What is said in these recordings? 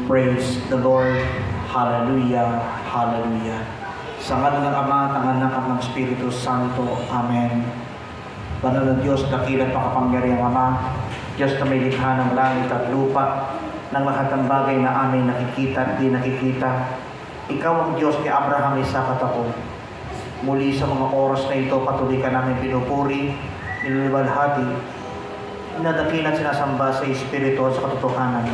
Praise the Lord. Hallelujah. Hallelujah. Sa ngalan ng Ama, ng Anak at ng Espiritu Santo. Amen. Banal na Diyos, dakilat makapangyarihang Ama, Diyos na may likha ng langit at lupa, ng lahat ng bagay na aming nakikita at di nakikita. Ikaw ang Diyos ni Abraham, Isaac at ako. Muli sa mga oras na ito, patuloy ka namin pinupuri, nililiwalhati, nadakilat sinasamba sa Espiritu at sa katotohanan.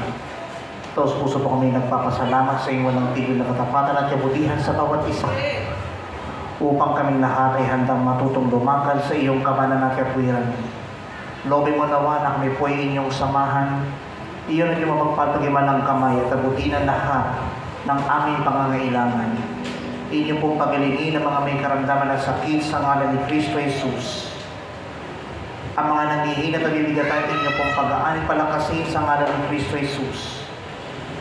Taos puso po kami nagpapasalamat sa iyong walang tigil na katapatan at kabutihan sa bawat isa, upang kaming lahat ay handang matutong lumakad sa iyong kabanan at katwiran. Loobin mo nawa na kami po ay inyong samahan, iyon ang iyong mapagpatagiman ng kamay at abutinan lahat ng aming pangangailangan. Inyong pong pagalingin ang mga may karamdaman at sakit sa ngalan ni Kristo Jesus. Ang mga nanghihina at nabibigatan, inyong pong pag-aani palakasin sa ngalan ni Kristo Jesus.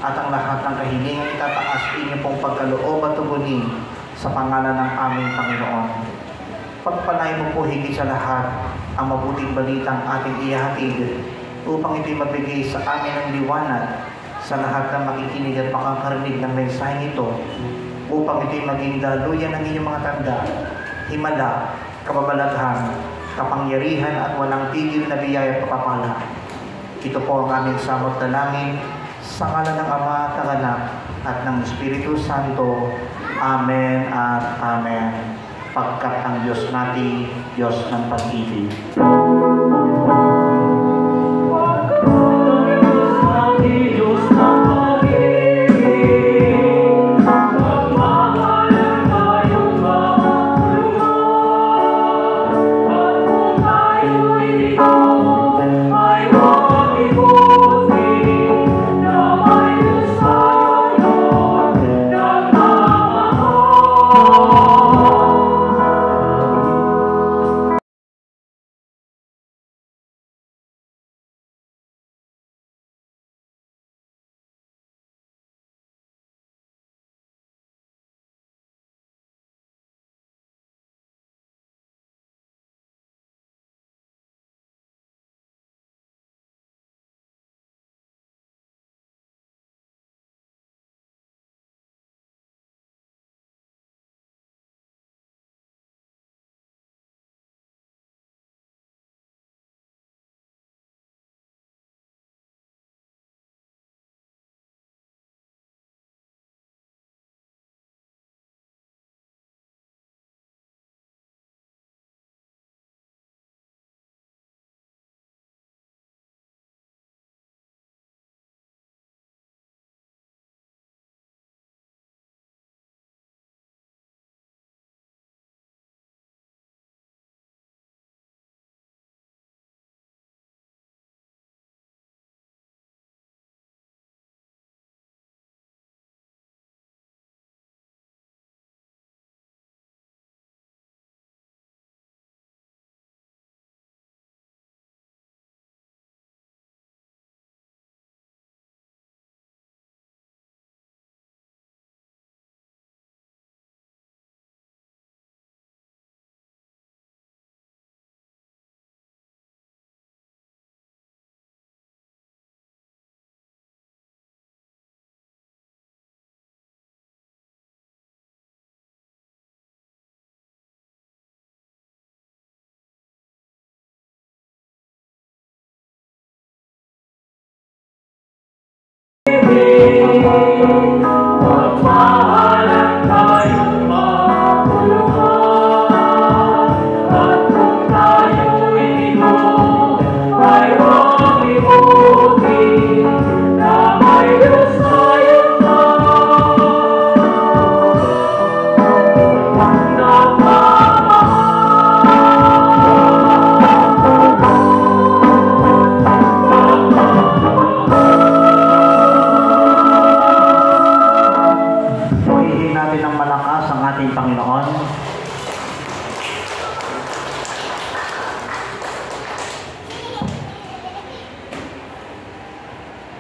At ang lahat ng kahilingan itataas, inyong pong pagkaloob at tugunin sa pangalan ng aming Panginoon. Pagpalain mo po higit sa lahat ang mabuting balitang ating ihahatid upang ito'y magbigay sa amin ng liwanag sa lahat ng makikinig at makakarinig ng mensaheng ito, upang ito'y maging daluyan ng inyong mga tanda, himala, kababalaghan, kapangyarihan at walang tigil na biyaya at kapapala. Ito po ang aming samot dalangin sa ngalan ng Ama, ng Anak at ng Espiritu Santo. Amen at Amen. Pagkat ang Diyos natin, Diyos ng pag-ibig.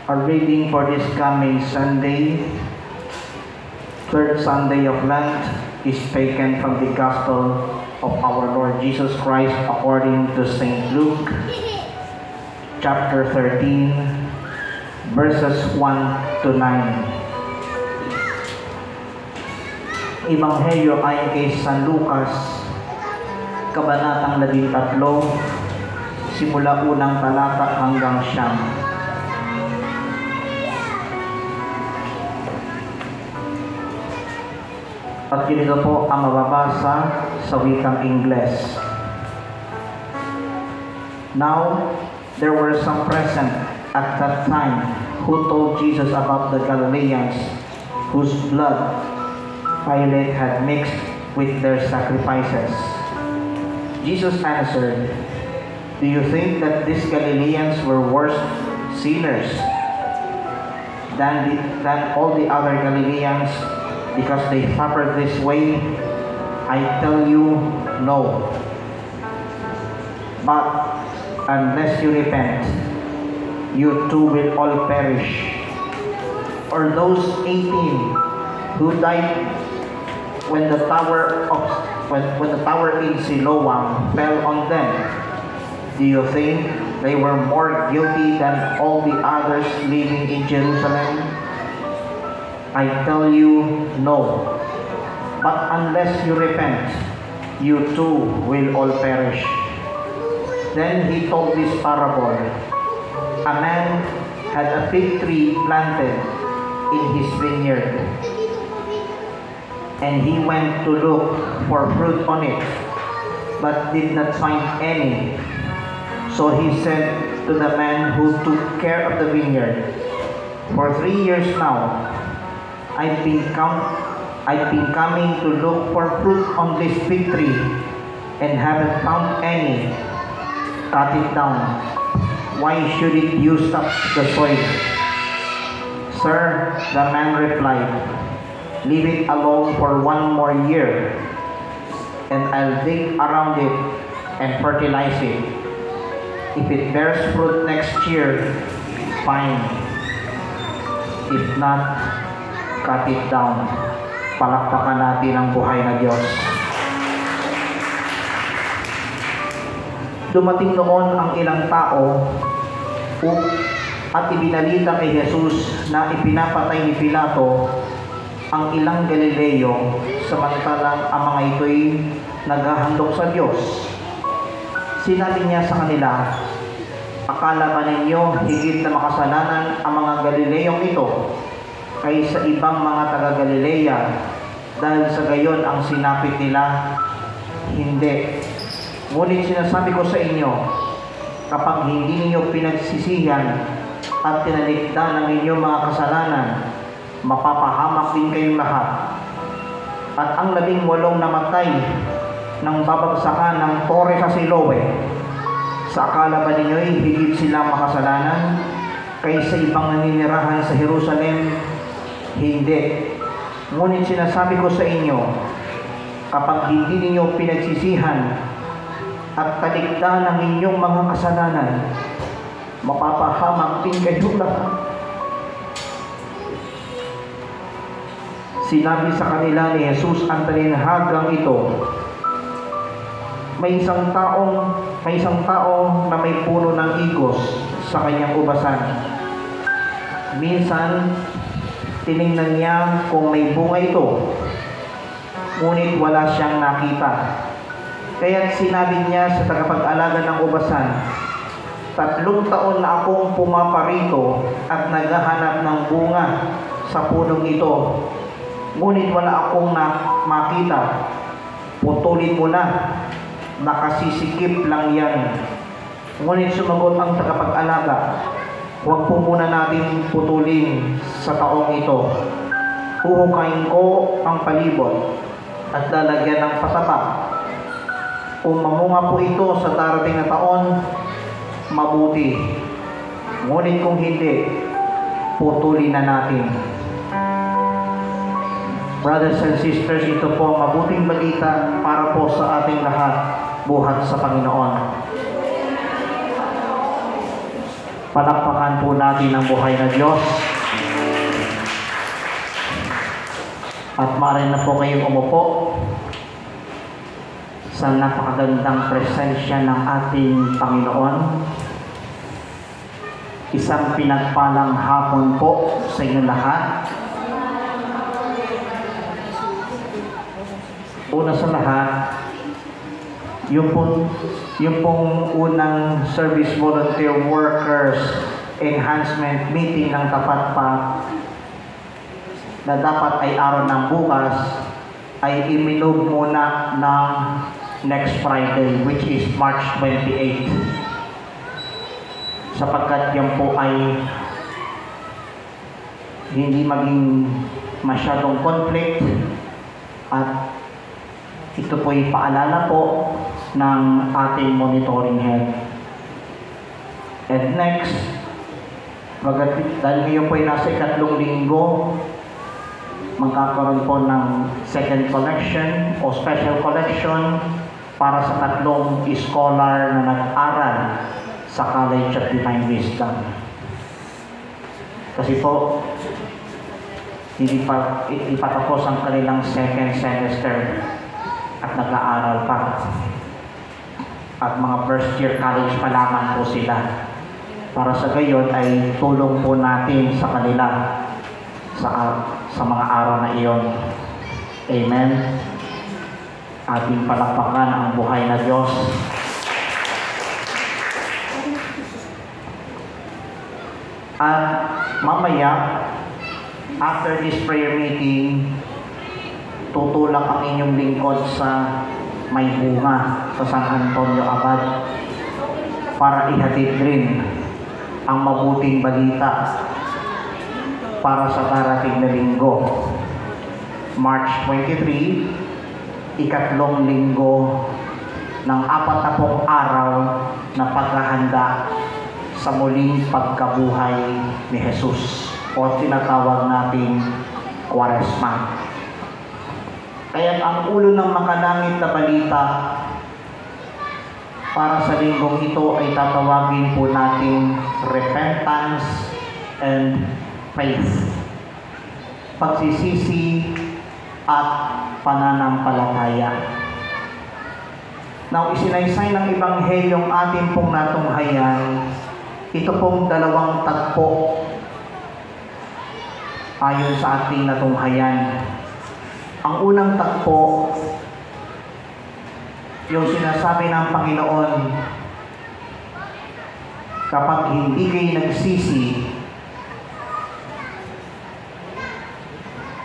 Our reading for this coming Sunday, third Sunday of Lent, is taken from the Gospel of our Lord Jesus Christ according to St. Luke, chapter 13, verses 1 to 9. Ebanghelyo ayon kay San Lucas, Kabanatang 13, simula unang talata hanggang 9. At ganito po ang mababasa sa wikang Ingles. Now, there were some present at that time who told Jesus about the Galileans whose blood Pilate had mixed with their sacrifices. Jesus answered, "Do you think that these Galileans were worse sinners than all the other Galileans because they suffered this way? I tell you, no. But unless you repent, you too will all perish. Or those 18 who died when the tower in Siloam fell on them, do you think they were more guilty than all the others living in Jerusalem? I tell you, no. But unless you repent, you too will all perish." Then he told this parable. A man had a fig tree planted in his vineyard, and he went to look for fruit on it, but did not find any. So he said to the man who took care of the vineyard, "For 3 years now, I've been coming to look for fruit on this fig tree and haven't found any. Cut it down. Why should it use up the soil?" "Sir," the man replied, "leave it alone for 1 more year, and I'll dig around it and fertilize it. If it bears fruit next year, fine. If not, cut it down." Palakpakan natin ang buhay na Diyos. Dumating noon ang ilang tao at ibinalita kay Jesus na ipinapatay ni Pilato ang ilang Galileo, samantalang ang mga ito'y naghahandog sa Diyos. Sinabi niya sa kanila, "Akala ba ninyo higit na makasalanan ang mga Galileyong ito kaysa ibang mga taga-Galilea dahil sa gayon ang sinapit nila? Hindi. Ngunit sinasabi ko sa inyo, kapag hindi ninyo pinagsisihan at tinalikdan ang inyong mga kasalanan, mapapahamak din kayong lahat. At ang 18 namatay nang babagsakan ng tore sa Siloe, sa akala ba ninyo'y higit silang makasalanan kaysa ibang naninirahan sa Jerusalem? Hindi. Ngunit sinasabi ko sa inyo, kapag hindi ninyo pinagsisihan at talikdan ang inyong mga kasalanan, mapapahamak din kayo lahat." Sinabi sa kanila ni Jesus ang talinhagang ito, may isang tao na may puno ng igos sa kanyang ubasan. Minsan, tiningnan niya kung may bunga ito, ngunit wala siyang nakita. Kaya't sinabi niya sa tagapag-alaga ng ubasan, 3 taon na akong pumaparito at naghahanap ng bunga sa punong ito, ngunit wala akong makita. Putulin mo na, nakasisikip lang yan." Ngunit sumagot ang tagapag-alaga, "Huwag po muna natin putulin sa taong ito. Huhukayin ko ang palibot at lalagyan ng pataba. Kung mamunga po ito sa darating na taon, mabuti. Ngunit kung hindi, putulin na natin." Brothers and sisters, ito po ang mabuting balita para po sa ating lahat, buhat sa Panginoon. Palakpakan po natin ang buhay na Diyos. At maaari na po kayong umupo sa napakagandang presensya ng ating Panginoon. Isang pinagpalang hapon po sa inyo lahat. Una sa lahat, yung pong unang Service Volunteer Workers Enhancement Meeting ng Tapat Pa na dapat ay araw ng bukas ay iminove muna ng next Friday, which is March 28. Sapagkat yan po ay hindi maging masyadong conflict at ito po ay paalala po ng ating monitoring head. And next, dahil ngayon po ay nasa ikatlong linggo, magkakaroon po ng second collection o special collection para sa tatlong scholar na nag-aral sa College of Divine Wisdom. Kasi po, hindi pa tapos ang kanilang second semester at nag-aaral pa. At mga first year college pa lamang po sila. Para sa gayon ay tulong po natin sa kanila sa mga araw na iyon. Amen. Ating palakpakan ang buhay na Diyos. At mamaya, after this prayer meeting, tutulak ang inyong lingkod sa may bunga sa San Antonio Abad para ihatid rin ang mabuting balita para sa darating na linggo. March 23, ikatlong linggo ng 40 araw na paghahanda sa muling pagkabuhay ni Jesus o tinatawag nating Kwaresma. Kaya ang ulo ng makalangit na balita para sa linggong ito ay tatawagin po nating repentance and faith. Pagsisisi at pananampalataya. Now, isinaysay ng Ebanghelyong ating pong natunghayan, ito pong dalawang tagpo ayon sa ating natunghayan. Ang unang tagpo, yung sinasabi ng Panginoon, kapag hindi kayo nagsisi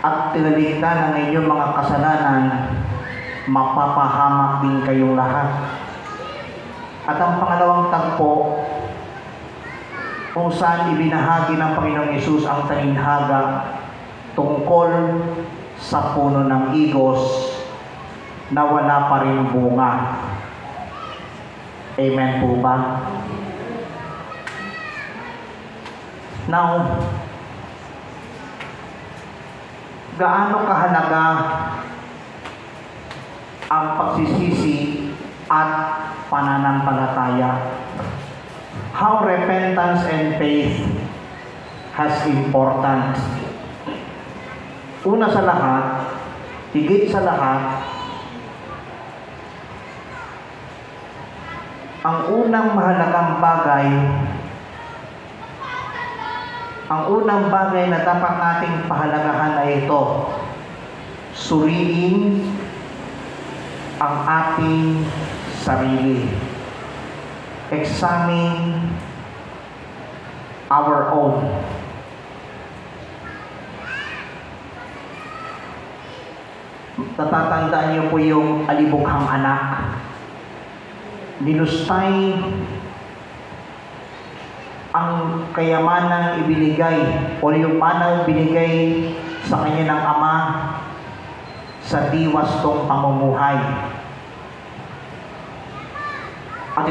at tinaligtan ng inyong mga kasalanan, mapapahamak din kayong lahat. At ang pangalawang tagpo, kung saan ibinahagi ng Panginoong Hesus ang talinhaga tungkol sa puno ng igos na wala pa rin bunga. Amen po ba? Now, gaano kahalaga ang pagsisisi at pananampalataya? How repentance and faith has importance. Una sa lahat, higit sa lahat, ang unang mahalagang bagay, ang unang bagay na dapat nating pahalagahan ay ito: suriin ang ating sarili. Examine our own. Natatandaan niyo po yung alibughang anak. Nilustay ang kayamanang ibinigay o yung manang binigay sa kanya ng ama sa diwastong pamumuhay. At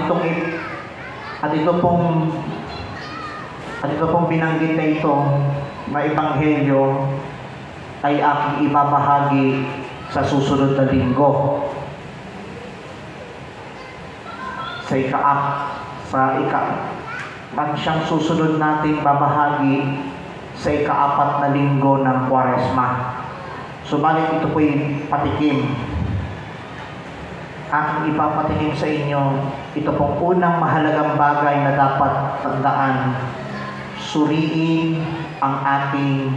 ito pong binanggit na ito na ebanghelyo ay aking ibabahagi sa susunod na linggo. At siyang susunod nating babahagi sa ika-4 na linggo ng Kwaresma. Subalit ito po'y patikim. Aking ipapatikim sa inyo, ito pong unang mahalagang bagay na dapat tandaan suriin ang ating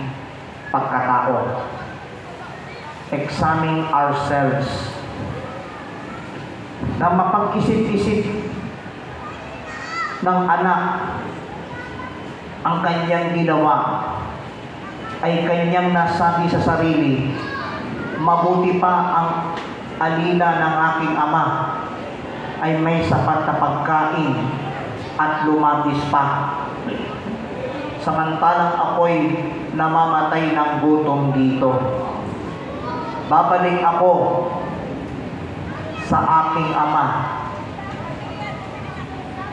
pagkatao. Examine ourselves. Na mapag-isip-isip ng anak ang kanyang ginawa ay kanyang nasabi sa sarili, mabuti pa ang alila ng aking ama ay may sapat na pagkain at lumabis pa. Samantalang ako'y namamatay ng gutom dito. Babalik ako sa aking ama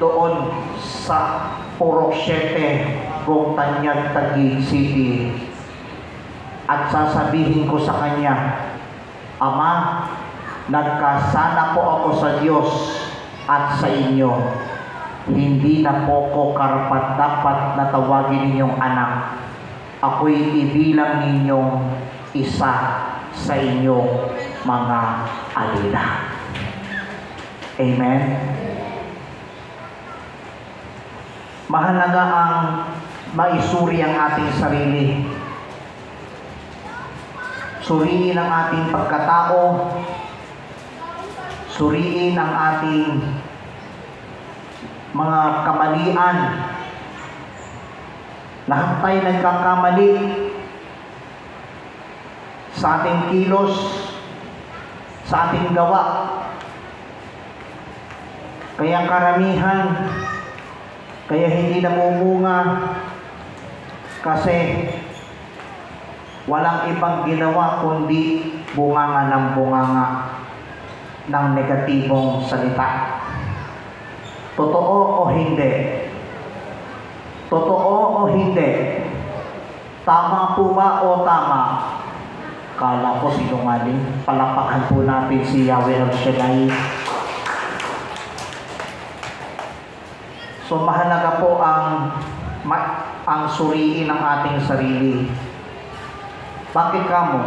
doon sa Purok 7, Gongtanyag, Taguig City, at sasabihin ko sa kanya, Ama, nagkasala po ako sa Diyos at sa inyo. Hindi na po ko karapat-dapat na tawagin ninyong anak. Ako'y ibilang ninyong isa sa inyong mga alila. Amen? Mahalaga ang maisuri ang ating sarili. Suriin ang ating pagkatao. Suriin ang ating mga kamalian. Lahat tayo nagkakamali sa ating kilos, sa ating gawa. Kaya karamihan, kaya hindi namumunga kasi walang ibang ginawa kundi bunganga ng bunganga ng negatibong salita. Totoo o hindi? Totoo o hindi? Tama po ba o tama? Kala ko sinungaling. Palapakan po natin si Yahweh El Shaddai. So mahalaga po ang suriin ng ating sarili. Bakit kamo?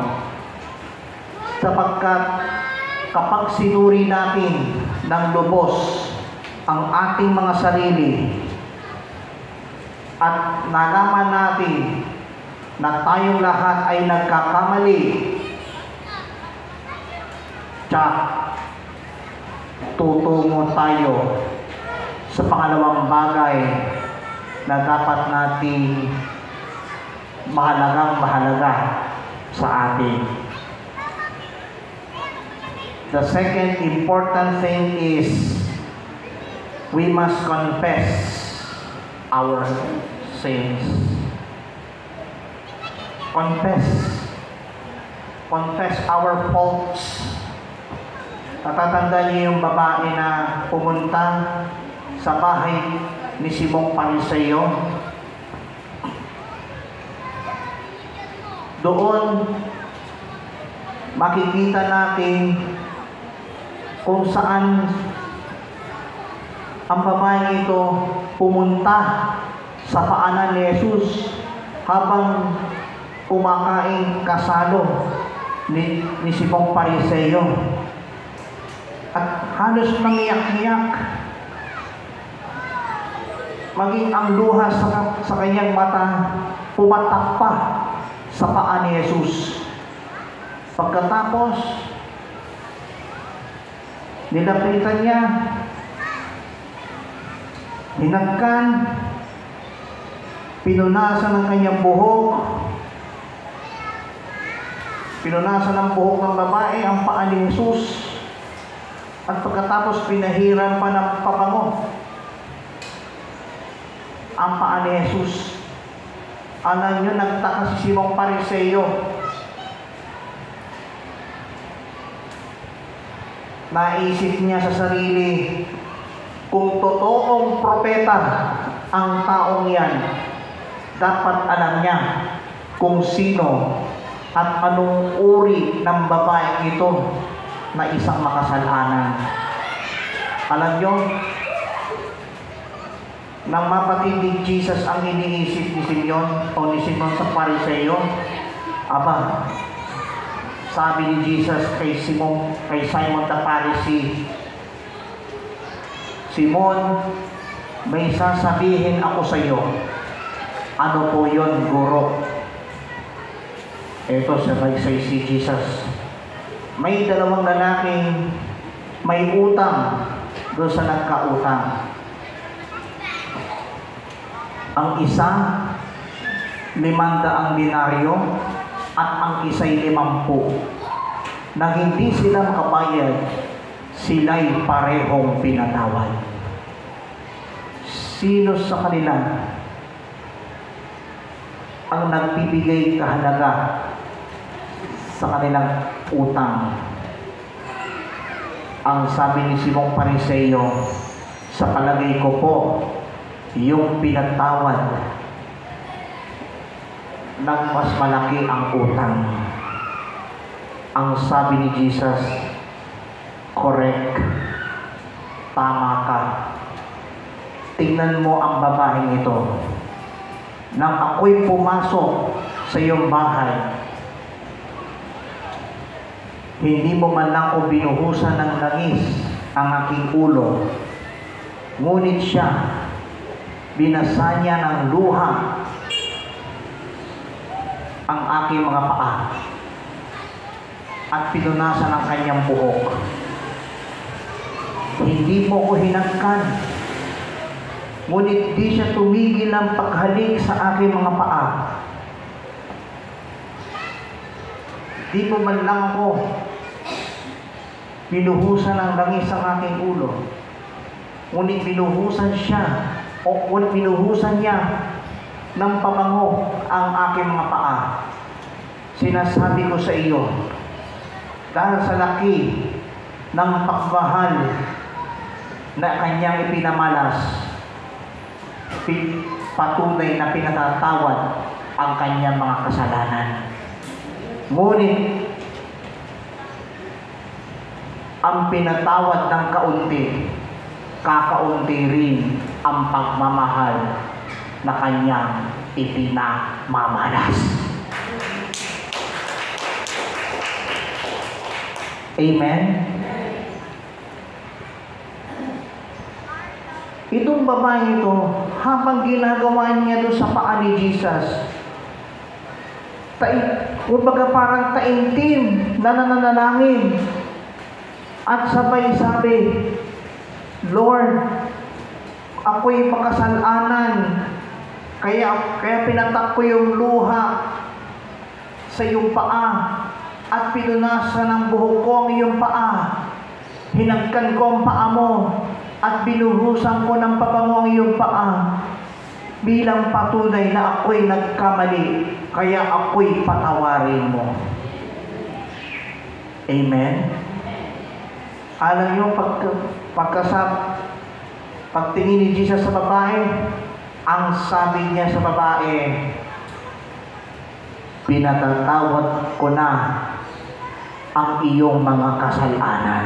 Sapagkat kapag sinuri natin ng lubos ang ating mga sarili at nalaman natin na tayong lahat ay nagkakamali, tsak, tutungo tayo sa pangalawang bagay na dapat nating mahalaga sa atin. The second important thing is we must confess our sins. Confess our faults. Natatandaan niyo yung babae na pumunta sa bahay ni Simong Pariseo? Doon makikita natin kung saan ang babae ito pumunta sa paanan ni Jesus habang kumakain kasalo ni Simong Pariseo. At halos nangiyak-iyak. Maging ang luha sa kanyang mata pumatak pa sa paa ni Jesus. Pagkatapos, nilapitan niya, hinagkan, pinunasan ng kanyang buhok, pinunasan ng buhok ng babae ang paa ni Jesus, at pagkatapos pinahiran pa ng pabango ang paa ni Jesus. Alam nyo, nagtaka si Simong Pariseo. Naisip niya sa sarili, kung totoong propeta ang taong yan, dapat alam niya kung sino at anong uri ng babae ito na isang makasalanan. Alam nyo, nang mapatinig Jesus ang iniisip ni Simeon o ni Simon sa Pariseo, aba, sabi ni Jesus kay Simon the Pharisee, Simon, may sasabihin ako sa iyo. Ano po yon, guro? Ito, sabay-say si Jesus. May dalawang lalaking may utang doon sa nagkautang. Ang isa, 500 denaryo at ang isa'y 50. Na hindi sila makabayad, sila'y parehong pinatawad. Sino sa kanila ang nagbibigay kahalaga sa kanilang utang? Ang sabi ni Simong Pariseo, sa palagay ko po, yung pinatawad ng mas malaki ang utang. Ang sabi ni Jesus, correct, tama ka. Tingnan mo ang babaeng ito. Nang ako'y pumasok sa iyong bahay, hindi mo man lang ako binuhusan ng langis ang aking ulo. Ngunit siya, binasa niya ng luha ang aking mga paa at pinunasan ang kanyang buhok. Hindi mo ko hinangkan, ngunit di siya tumigil ng paghalik sa aking mga paa. Di mo man lang ako binuhusan ng langis ang aking ulo, ngunit binuhusan niya ng pabango ang aking mga paa. Sinasabi ko sa iyo, dahil sa laki ng pagmahal na kanyang ipinamalas, patunay na pinatatawad ang kanyang mga kasalanan. Ngunit ang pinatawad ng kaunti, kakaunti rin ang pagmamahal na kanyang ipinamamalas. Amen? Itong babae ito, habang ginagawa niya doon sa paa ni Jesus, kumbaga parang taimtim na nananalangin at sabay sabi, Lord, ako'y makasalanan, kaya pinatak ko yung luha sa iyong paa at pinunasan ng buhok ko ang iyong paa. Hinagkan ko ang paa mo at binuhusan ko ng pabango ang iyong paa bilang patunay na ako'y nagkamali, kaya ako'y patawarin mo. Amen? Alam niyo, pagtingin ni Jesus sa babae, ang sabi niya sa babae, pinatatawad ko na ang iyong mga kasalanan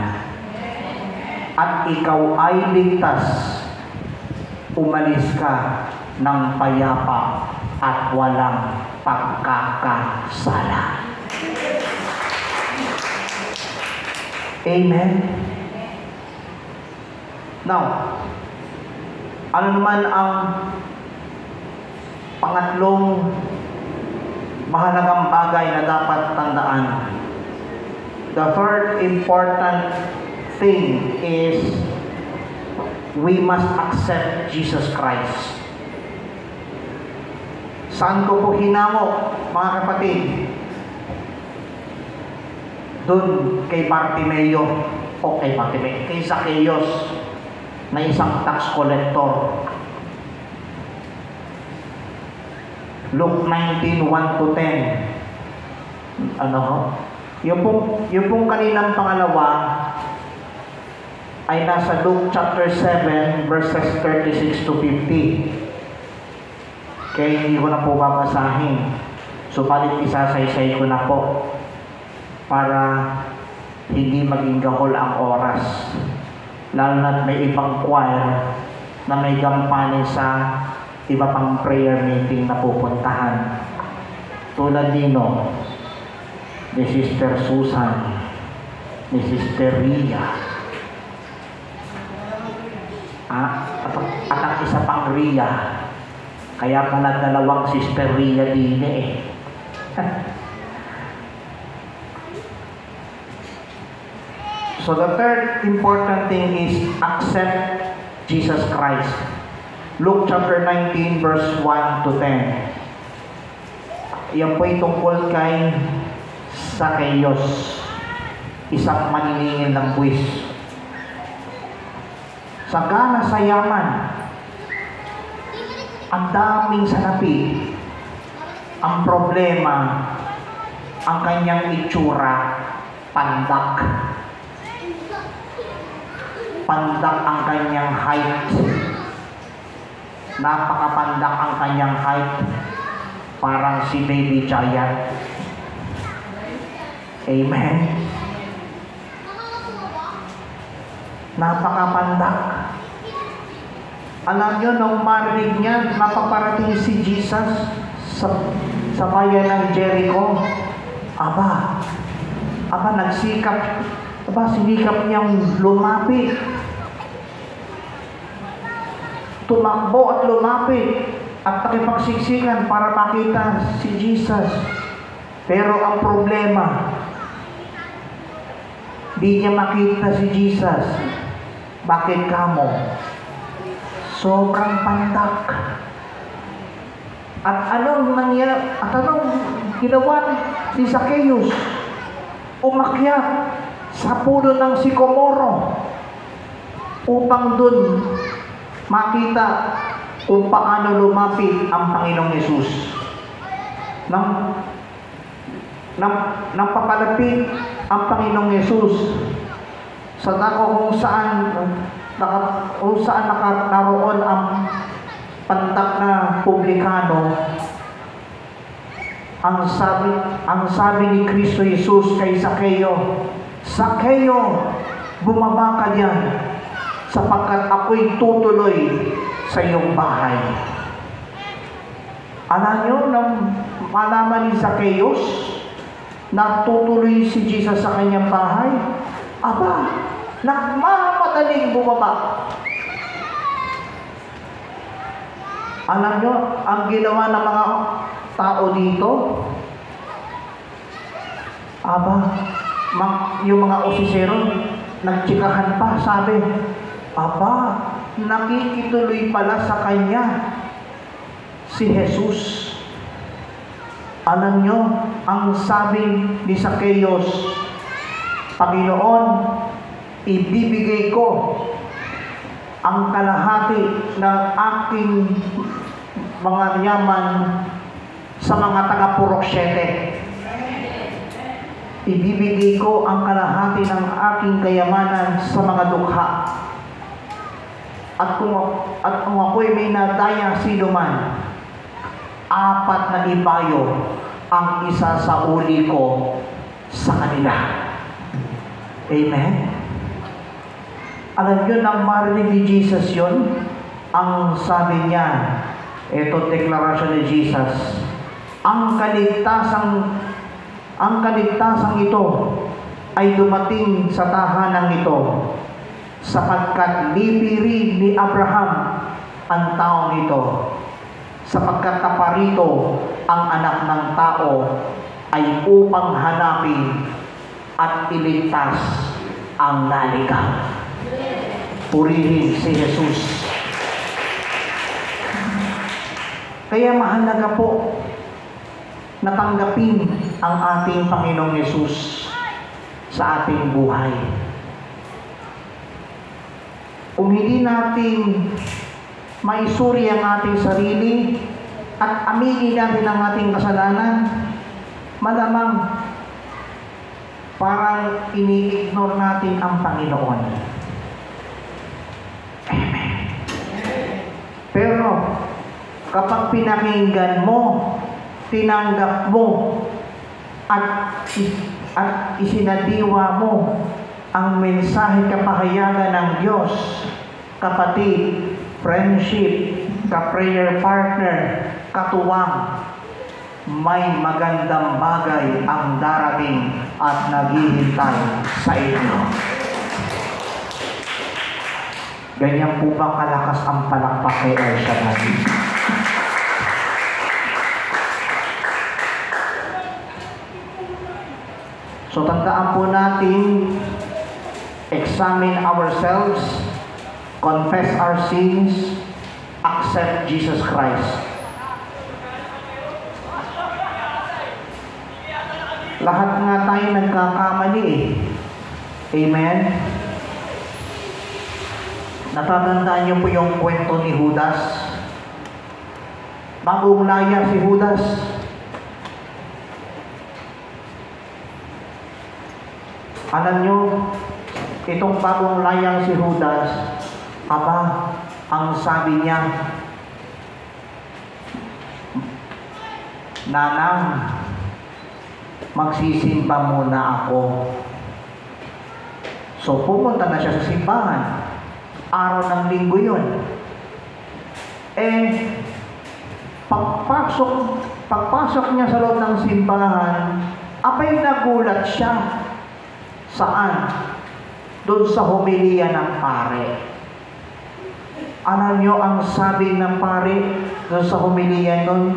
at ikaw ay ligtas. Umalis ka ng payapa at walang pagkakasala. Amen? Now, ano naman ang pangatlong mahalagang bagay na dapat tandaan? The third important thing is we must accept Jesus Christ. Saan ko po hinamok, mga kapatid? Doon kay Bartimeo, kay Zacchaeus, na isang tax collector. Luke 19:1-10. Yung pong kaninang pangalawa ay nasa Luke chapter 7 verses 36-50. Kaya hindi ko na po babasahin. Subalit isasaysay ko na po para hindi maging gahol ang oras. Lalo na't may ibang choir na may gampanin sa iba pang prayer meeting na pupuntahan. Tulad nino, ni Sister Susan, ni Sister Ria, at ang isa pang Ria, Kaya pala dalawang Sister Ria din eh. So the third important thing is accept Jesus Christ. Luke chapter 19 verse 1 to 10. Yan po'y tungkol kay Zacchaeus, isang maniningil ng buwis. Sagana sa yaman, ang daming salapi. Ang problema, ang kanyang itsura, pandak. Pandak ang kanyang height. Napakapandak ang kanyang height. Parang si Baby Giant. Amen. Napakapandak. Alam nyo, nung marinig niya, napaparating si Jesus sa bayan ng Jericho. Sinikap niyang lumapit. Tumakbo at lumapit at nakipagsiksikan para makita si Jesus. Pero ang problema, di niya makita si Jesus. Bakit kamo? Sobrang pandak. At anong ginawa ni Zacchaeus? Umakyat sa puno ng sikomoro upang dun makita kung paano lumapit ang Panginoong Yesus. Nang papalapit ang Panginoong Yesus sa dako kung saan naroon ang pantak na publikano, ang sabi ni Kristo Jesus kay Zacchaeus, Zacchaeus, bumaba ka diyan sapagkat ako'y tutuloy sa iyong bahay. Alam nyo, nang malaman ni Zacchaeus na tutuloy si Jesus sa kanyang bahay, nagmamadaling bumaba. Alam nyo, ang ginawa ng mga tao dito, yung mga osisero, nagtsikahan pa, sabi, nakikituloy pala sa kanya si Jesus. Alam nyo, ang sabi ni Zacchaeus, Panginoon, ibibigay ko ang kalahati ng aking mga yaman sa mga taga-Purok 7. Ibibigay ko ang kalahati ng aking kayamanan sa mga dukha. At kung ako'y may nadaya sino man, 4 na ibayo ang isa sa uli ko sa kanila. Amen? Alam nyo, nang marinig ni Jesus yun, ang sabi niya, ito deklarasyon ni Jesus, ang kaligtasang ito ay dumating sa tahanan ito sapagkat lipirin ni Abraham ang taong ito, sapagkat naparito ang anak ng tao ay upang hanapin at iligtas ang naligaw. Purihin si Jesus. Kaya mahalaga po natanggapin ang ating Panginoong Yesus sa ating buhay. Kung hindi natin maisuri ang ating sarili at aminin natin ang ating kasalanan, malamang parang ini-ignore natin ang Panginoon. Amen. Pero kapag pinakinggan mo, tinanggap mo, at isinadiwa mo ang mensahe kapahayagan ng Diyos, kapatid, friendship, ka-prayer partner, katuwang, may magandang bagay ang darating at naghihintay sa inyo. Ganyan po ba kalakas ang palakpak kay El Shaddai? So tandaan po natin, examine ourselves, confess our sins, accept Jesus Christ. Lahat nga tayo nagkakamali eh. Amen? Natatandaan niyo po yung kwento ni Judas? Bagong laya si Judas. Alam niyo, itong bagong layang si Judas, ang sabi niya, Nanang, magsisimba muna ako. So pupunta na siya sa simbahan. Araw ng linggo yun. Pagpasok niya sa loob ng simbahan, apay nagulat siya. Saan? Doon sa homilya ng pare. Alam niyo ang sabi ng pare doon sa homilya nun?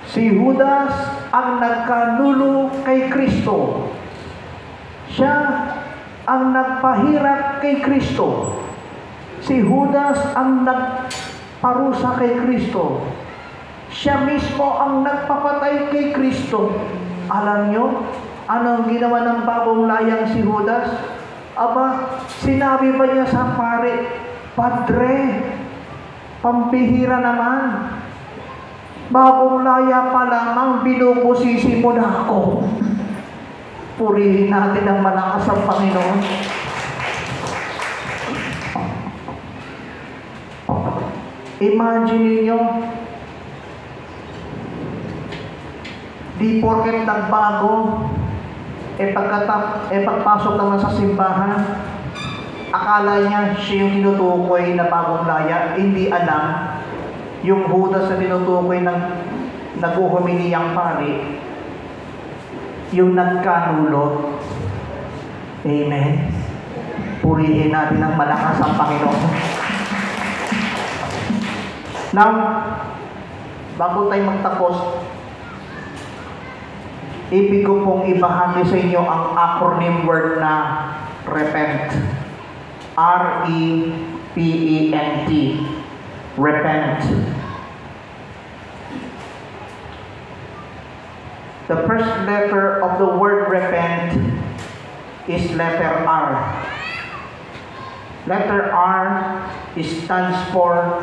Si Judas ang nagkanulo kay Kristo. Siya ang nagpahirap kay Kristo. Si Judas ang nagparusa kay Kristo. Siya mismo ang nagpapatay kay Kristo. Alam nyo, anong ginawa ng bagong layang si Judas? Sinabi ba niya sa pare, Padre, pambihira naman. Bagong laya pa lamang, binubusisi mo na ako. Purihin natin ang malakas ang Panginoon. Imagine niyo, di porket nagbago, pagpasok naman sa simbahan, akala niya siya yung tinutukoy na bagong laya, hindi alam yung Judas na tinutukoy ng nag-uhumiliyang pare, yung nagkanulo. Amen. Purihin natin ang malakas ang Panginoon. Now, bago tayo magtapos, ibig ko pong ibahagi sa inyo ang acronym word na repent. R-E-P-E-N-T. Repent. The first letter of the word repent is letter R. Letter R stands for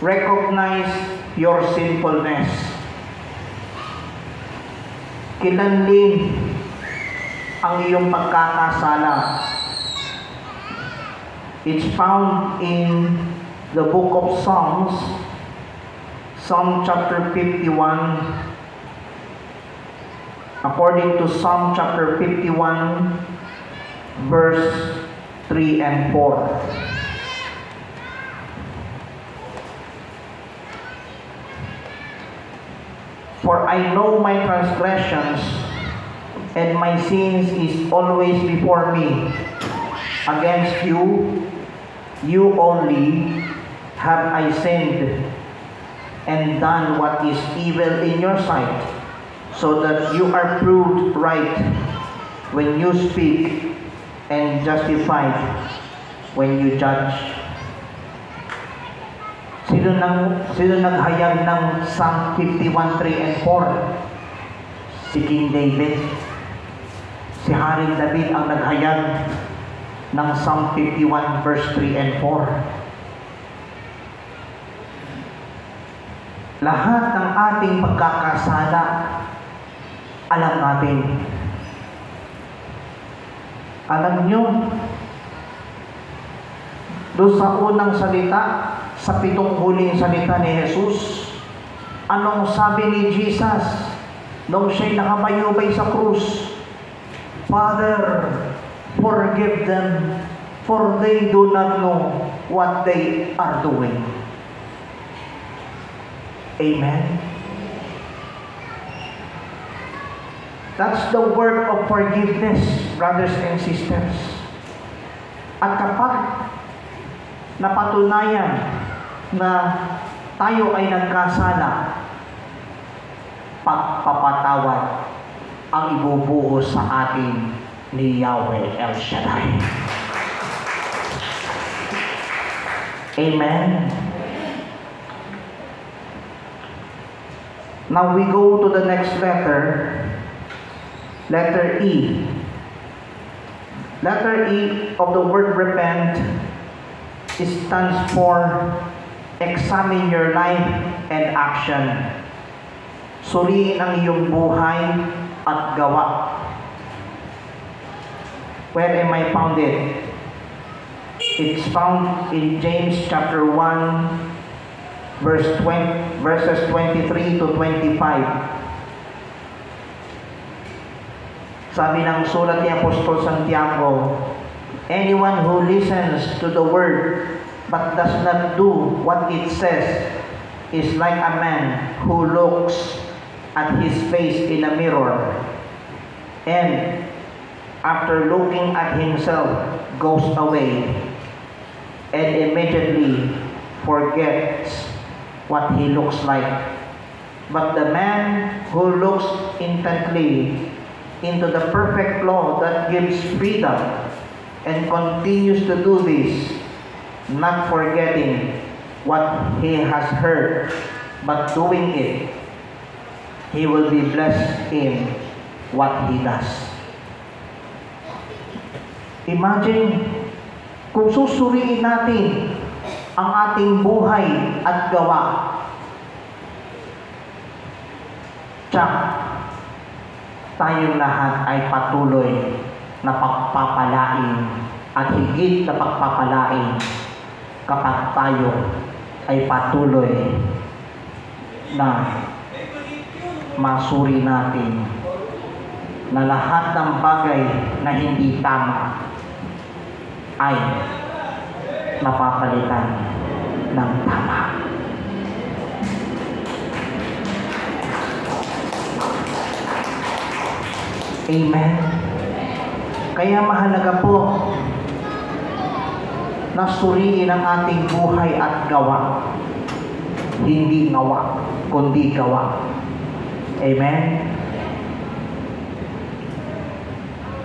recognize your sinfulness. Kilanlin ang iyong pagkakasala. It's found in the book of Psalms, Psalm chapter 51. According to Psalm chapter 51, verse 3 and 4. For I know my transgressions, and my sins is always before me. Against you, you only, have I sinned, and done what is evil in your sight, so that you are proved right when you speak, and justified when you judge. Sino naghayag ng Psalm 51, 3 and 4? Si King David. Si Haring David ang naghayag ng Psalm 51, verse 3 and 4. Lahat ng ating pagkakasala, alam natin. Alam nyo, doon sa unang salita, sa 7 huling salita ni Jesus, anong sabi ni Jesus nung siya'y nakamayubay sa krus? Father, forgive them, for they do not know what they are doing. Amen. That's the work of forgiveness, brothers and sisters. At kapag napatunayan na tayo ay nagkasala, pagpapatawad ang ibubuhos sa atin ni Yahweh El Shaddai. Amen. Now we go to the next letter. Letter E. Letter E of the word repent stands for examine your life and action. Suriin ang iyong buhay at gawa. Where am I found it? It's found in James chapter 1 verses 23 to 25. Sabi ng sulat ni Apostol Santiago, anyone who listens to the word but does not do what it says is like a man who looks at his face in a mirror and after looking at himself goes away and immediately forgets what he looks like. But the man who looks intently into the perfect law that gives freedom and continues to do this, not forgetting what he has heard, but doing it, he will be blessed in what he does. Imagine kung susuriin natin ang ating buhay at gawa. Tsak, tayong lahat ay patuloy na pagpapalain at higit na pagpapalain kapag tayo ay patuloy na masuri natin na lahat ng bagay na hindi tama ay napapalitan ng tama. Amen. Kaya mahalaga po na suriin ang ating buhay at gawa. Hindi ngawa, kundi gawa. Amen.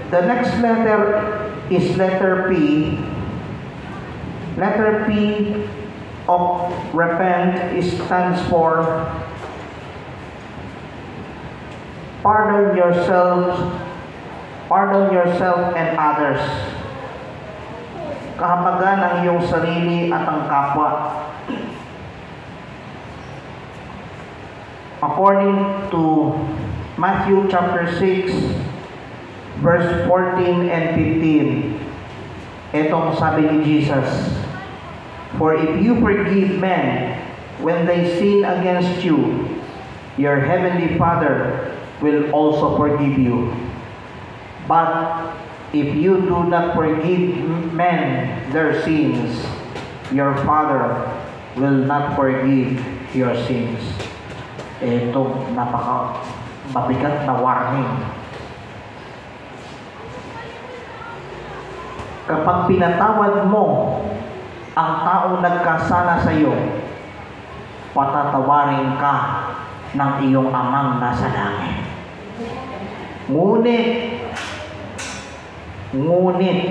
The next letter is letter P. Letter P of repent stands for pardon yourself and others. Kahabagan ang iyong sarili at ang kapwa. According to Matthew chapter 6 verse 14 and 15, etong sabi ni Jesus, for if you forgive men when they sin against you, your heavenly Father will also forgive you. But if you do not forgive men their sins, your Father will not forgive your sins. Ito, mabigat na warning. Kapag pinatawad mo ang taong nagkasala sa iyo, patatawarin ka ng iyong amang nasa langit. Ngunit,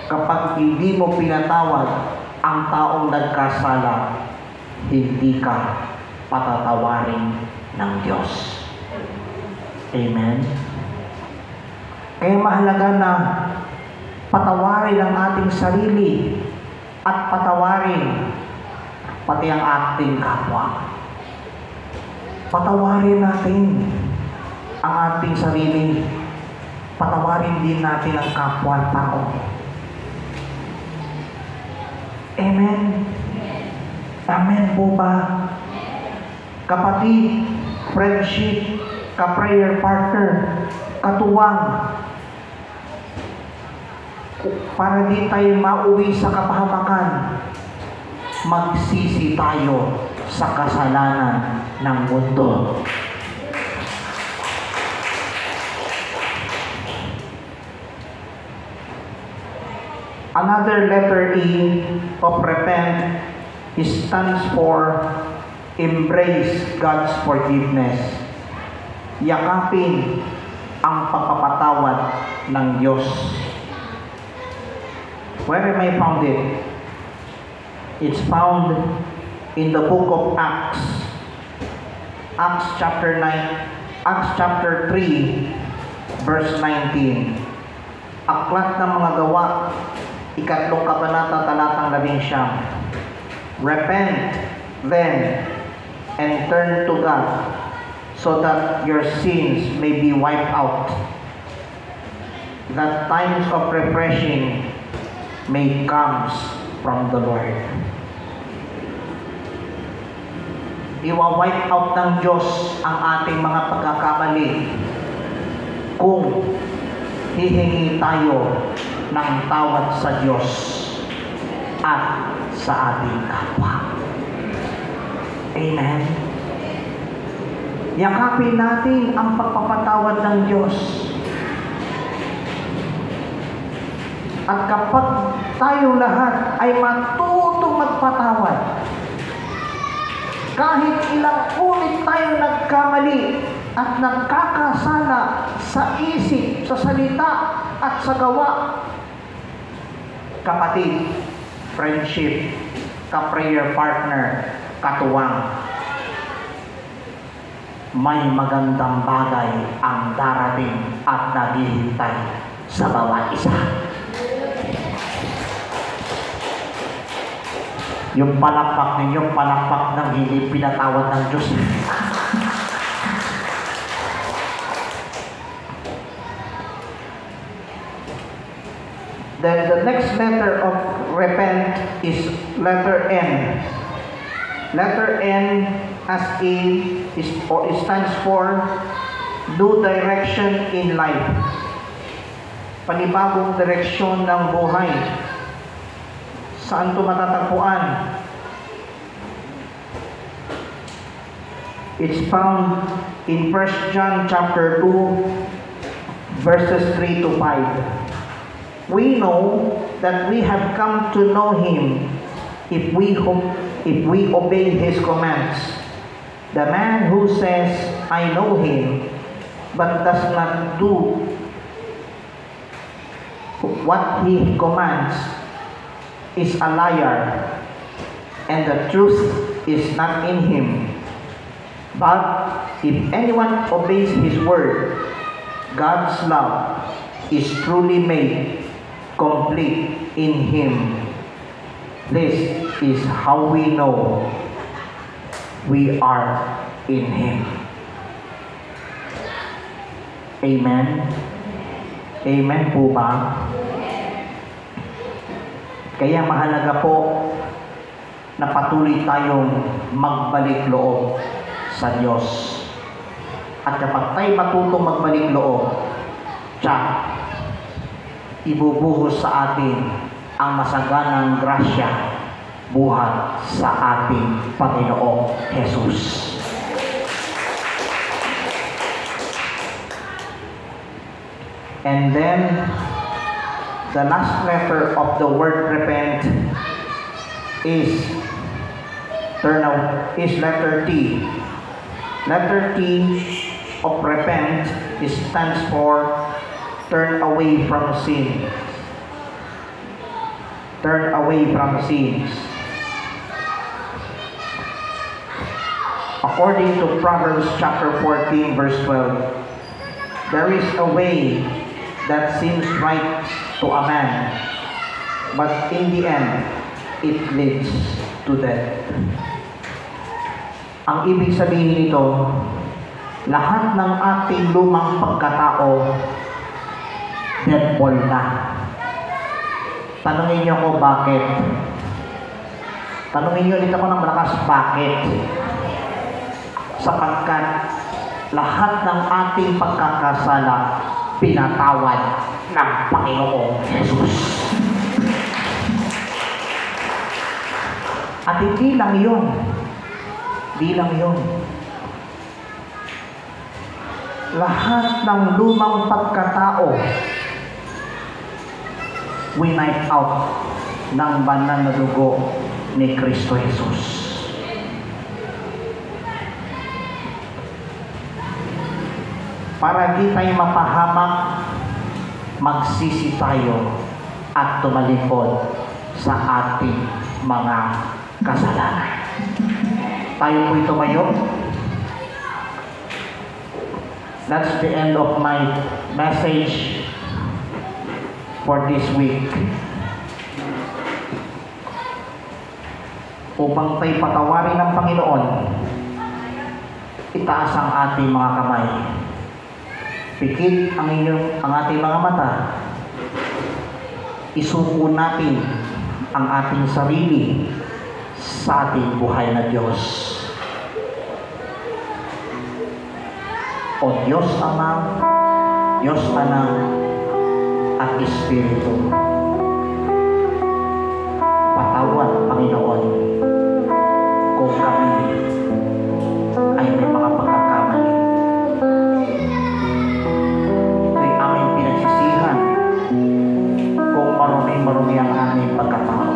kapag hindi mo pinatawad ang taong nagkasala, hindi ka patatawarin ng Diyos. Amen? Kaya mahalaga na patawarin ang ating sarili at patawarin pati ang ating kapwa. Patawarin natin ang ating sarili. Patawarin din natin ang kapwa-tao. Amen? Amen po ba? Kapatid, friendship, ka-prayer partner, katuwang, para di tayo mauwi sa kapahamakan, magsisi tayo sa kasalanan ng mundo. Another letter E of repent stands for embrace God's forgiveness. yakapin ang pagpapatawad ng Diyos. Where am I found it? It's found in the book of Acts. Acts chapter 3, verse 19. Aklat ng mga Gawa, 3 kabanata, talatang 11. Repent then and turn to God, so that your sins may be wiped out, that times of refreshing may come from the Lord. Iwa-wipe out ng Diyos ang ating mga pagkakamali kung hihingi tayo ng tawad sa Diyos at sa ating kapwa. Amen. Yakapin natin ang pagpapatawad ng Diyos. At kapag tayong lahat ay matutong magpatawad, kahit ilang ulit tayo nagkamali at nagkakasala sa isip, sa salita at sa gawa, kapatid, friendship, ka-prayer partner, katuwang, may magandang bagay ang darating at naghihintay sa bawat isa. Yung palakpak ninyo, palakpak ng hindi pinatawad ng Diyos. Then the next letter of repent is letter N. Letter N as it stands for new direction in life. Panibagong direksyon ng buhay. Saan ito matatagpuan? It's found in 1 John chapter 2 verses 3 to 5. We know that we have come to know Him if we obey His commands. The man who says, I know Him, but does not do what He commands is a liar, and the truth is not in him. But if anyone obeys His word, God's love is truly made complete in Him. This is how we know we are in Him. Amen? Amen po ba? Kaya mahalaga po na patuloy tayong magbalik loob sa Diyos. At kapag tayo matutong magbalik loob, tiyak, ibubuhos sa atin ang masaganang grasya buhat sa ating Panginoong Jesus. And then, the last letter of the word repent is letter T. Letter T of repent stands for turn away from sin. Turn away from sins. According to Proverbs chapter 14 verse 12, there is a way that seems right to a man, but in the end, it leads to death. Ang ibig sabihin nito, lahat ng ating lumang pagkatao, dead ball na. Tanungin niyo ako bakit? Tanungin niyo ulit ako ng malakas, bakit? Sapagkat lahat ng ating pagkakasala, pinatawad ng Panginoong Jesus. At hindi lang yun. Lahat ng lumang pagkatao, winipe out ng banal na dugo ni Kristo Jesus. para di tayo mapahamak, magsisi tayo at tumalikod sa ating mga kasalanan. Tayo po'y tumayo. That's the end of my message for this week. Upang tayo patawarin ng Panginoon, itaas ang ating mga kamay. Pikit ang ating mga mata. Isuko natin ang ating sarili sa ating buhay na Diyos. O Diyos Ama, Diyos Anak, at Espiritu. Patawad, Panginoon, kung kami ay may mga pagkakamali. Ito'y aming pinagsisihan kung marumi-marumi ang aming pagkatao.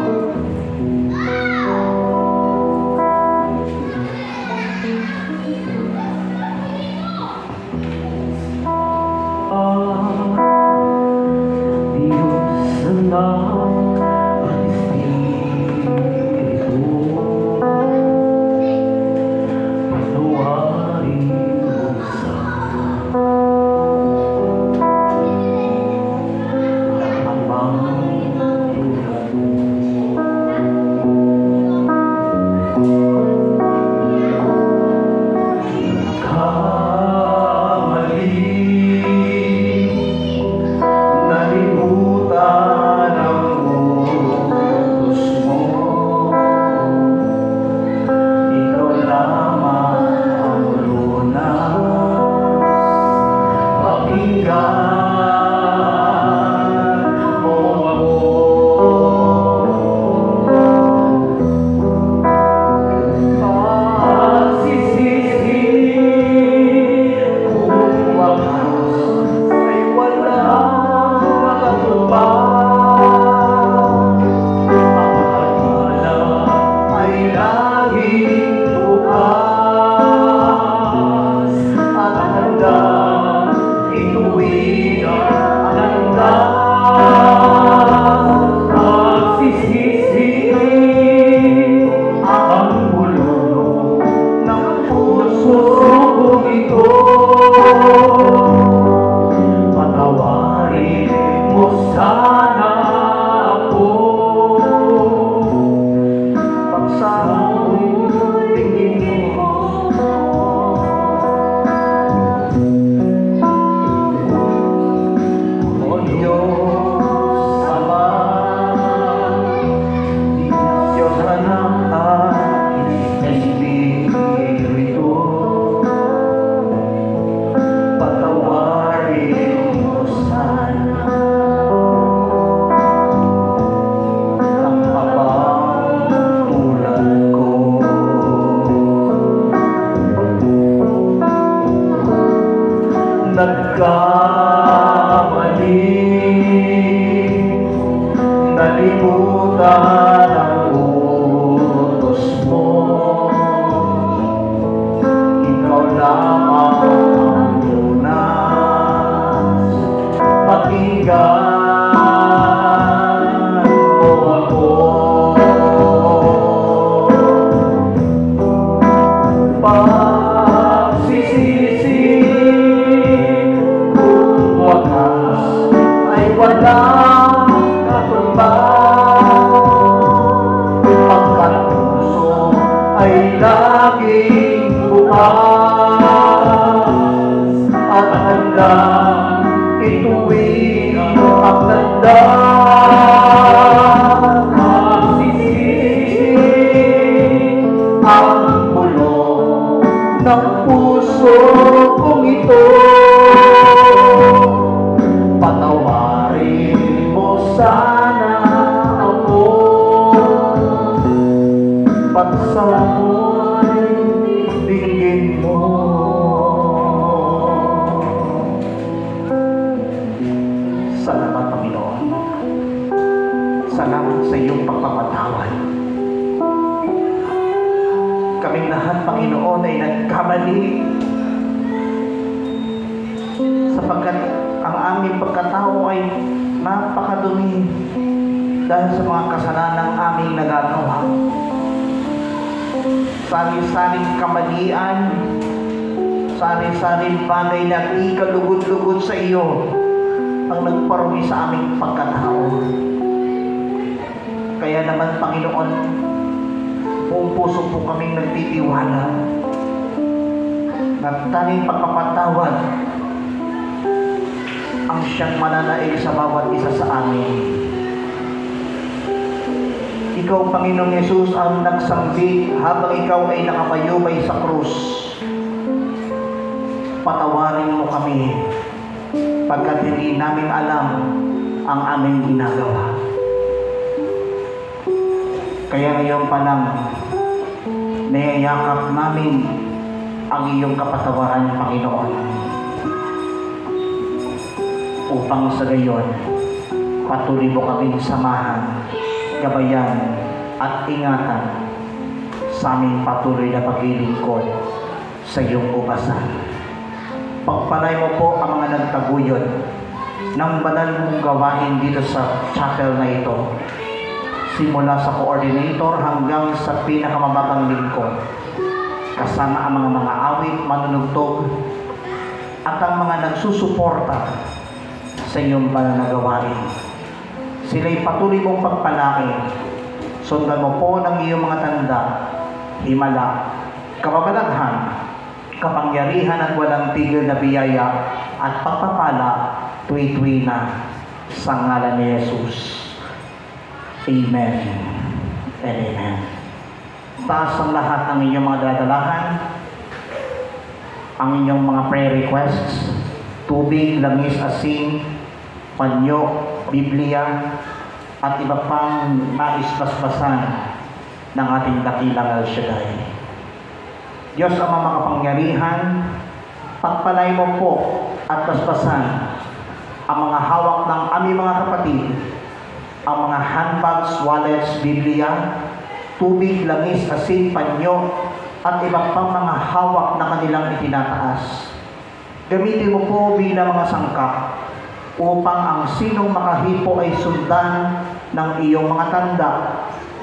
Nalimutan ang utos mo. Ikaw lamang ang lunas. Pakinggan mo ako. Pagsisisi kung wakas ay walang katumbas. Pagkat puso ay laging bukas at handa ituwing ang landas. Magsisisi ang bulong ng puso kong ito. Patawarin mo sana ako. Pagsamoy dinggin mo. Salamat, Panginoon. sapagkat ang aming pagkatao ay napakadumi dahil sa mga kasalanang aming nagagawa. Sari-saring kamalian, sari-saring bagay na di kalugod-lugod sa iyo ang nagparumi sa aming pagkatao. Kaya naman, Panginoon, buong puso po kaming nagtitiwala na tanging pagpapatawad ang siyang mananaig sa bawat isa sa amin. Ikaw, Panginoong Yesus, ang nagsambit habang ikaw ay nakapayubay sa krus. Patawarin mo kami pagkat hindi namin alam ang aming ginagawa. Kaya ngayon pa lang, niyayakap namin ang iyong kapatawaran, Panginoon, upang sa gayon patuloy mo kaming samahan, gabayan at ingatan sa aming patuloy na paglilingkod sa iyong ubasan. Pagpalay mo po ang mga nagtaguyod ng banal mong gawain dito sa chapel na ito, simula sa coordinator hanggang sa pinakamababang lingkod, kasama ang mga awit, manunugtog, at ang mga nagsusuporta sa iyong banal na gawain. Sila'y patuloy mong pagpalaki. Sundan mo po ng iyong mga tanda, himala, kababalaghan, kapangyarihan at walang tigil na biyaya at pagpapala tuwi-tuwi na sa ngalan ni Jesus. Amen and amen. Taas ang lahat ng inyong mga dadalahan, ang inyong mga prayer requests, tubig, langis, asin, panyo, Biblia, at iba pang naisbasbasan ng ating dakilang El Shaddai. Diyos ang makapangyarihan, pagpalay mo po at basbasan ang mga hawak ng aming mga kapatid, ang mga handbags, wallets, Biblia, tubig, langis, asin, panyo, at iba pang mga hawak na kanilang itinataas. Gamitin mo po bilang mga sangkap upang ang sinong makahipo ay sundan ng iyong mga tanda,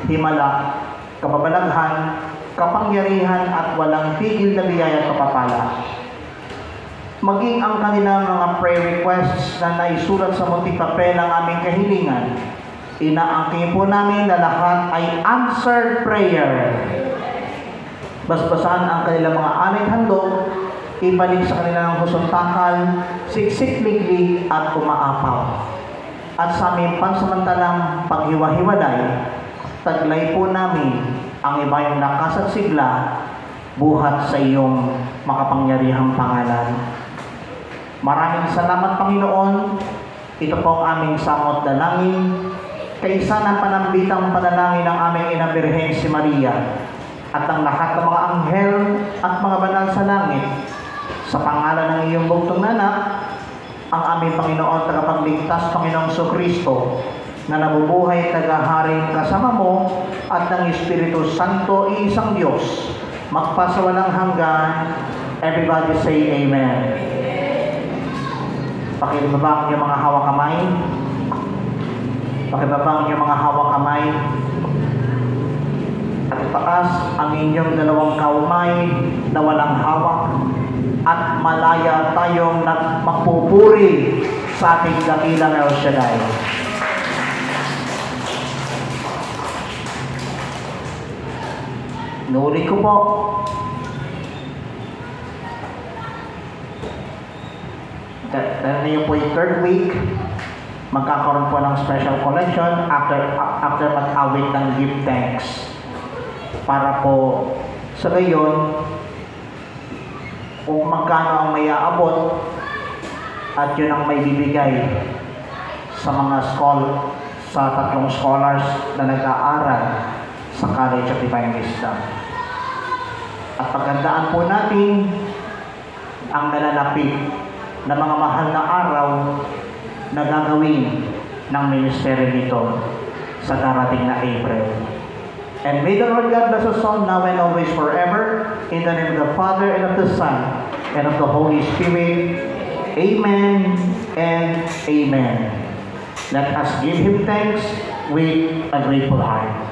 himala, kababalaghan, kapangyarihan at walang tigil na biyaya at kapapala. Maging ang kanilang mga prayer requests na naisulat sa munting papel ang aming kahilingan, inaangkin po namin na lahat ay answered prayer. Basbasan ang kanilang mga anit handog, ibalik sa kanilang horizontal, siksik-liglig at umaapaw. At sa aming pansamantalang paghiwa-hiwalay, taglay po namin ang iba yung lakas at sigla buhat sa iyong makapangyarihang pangalan. Maraming salamat, Panginoon. Ito po ang aming samot dalangin, kaisa ng panambitang panalangin ng aming Ina Birhen si Maria at ang lahat ng mga anghel at mga banal sa langit. Sa pangalan ng iyong bugtong anak, ang aming Panginoon tagapagligtas, Panginoong Kristo, na nabubuhay tagaharing kasama mo at ng Espiritu Santo, iisang Diyos, magpasawalang hanggan. Everybody say Amen. Pakibaba ang iyong mga hawak kamay. Pakibaba ang iyong mga hawak kamay. At itaas ang inyong dalawang kamay na walang hawak. At malaya tayong magpupuri sa ating dakilang El Shaddai. Nulit ko po. Dahil na po yung third week, magkakaroon po ng special collection after mag-awit ng give thanks. Para po sa gayon, kung magkano ang may aabot at yun ang may bibigay sa mga sa tatlong scholars na nag-aaral sa College of Divine Wisdom. At paghandaan po natin ang nalalapit na mga mahal na araw na gagawin ng ministeryo nito sa darating na April. And may the Lord God bless us all now and always forever. In the name of the Father, and of the Son, and of the Holy Spirit. Amen and amen. Let us give Him thanks with a grateful heart.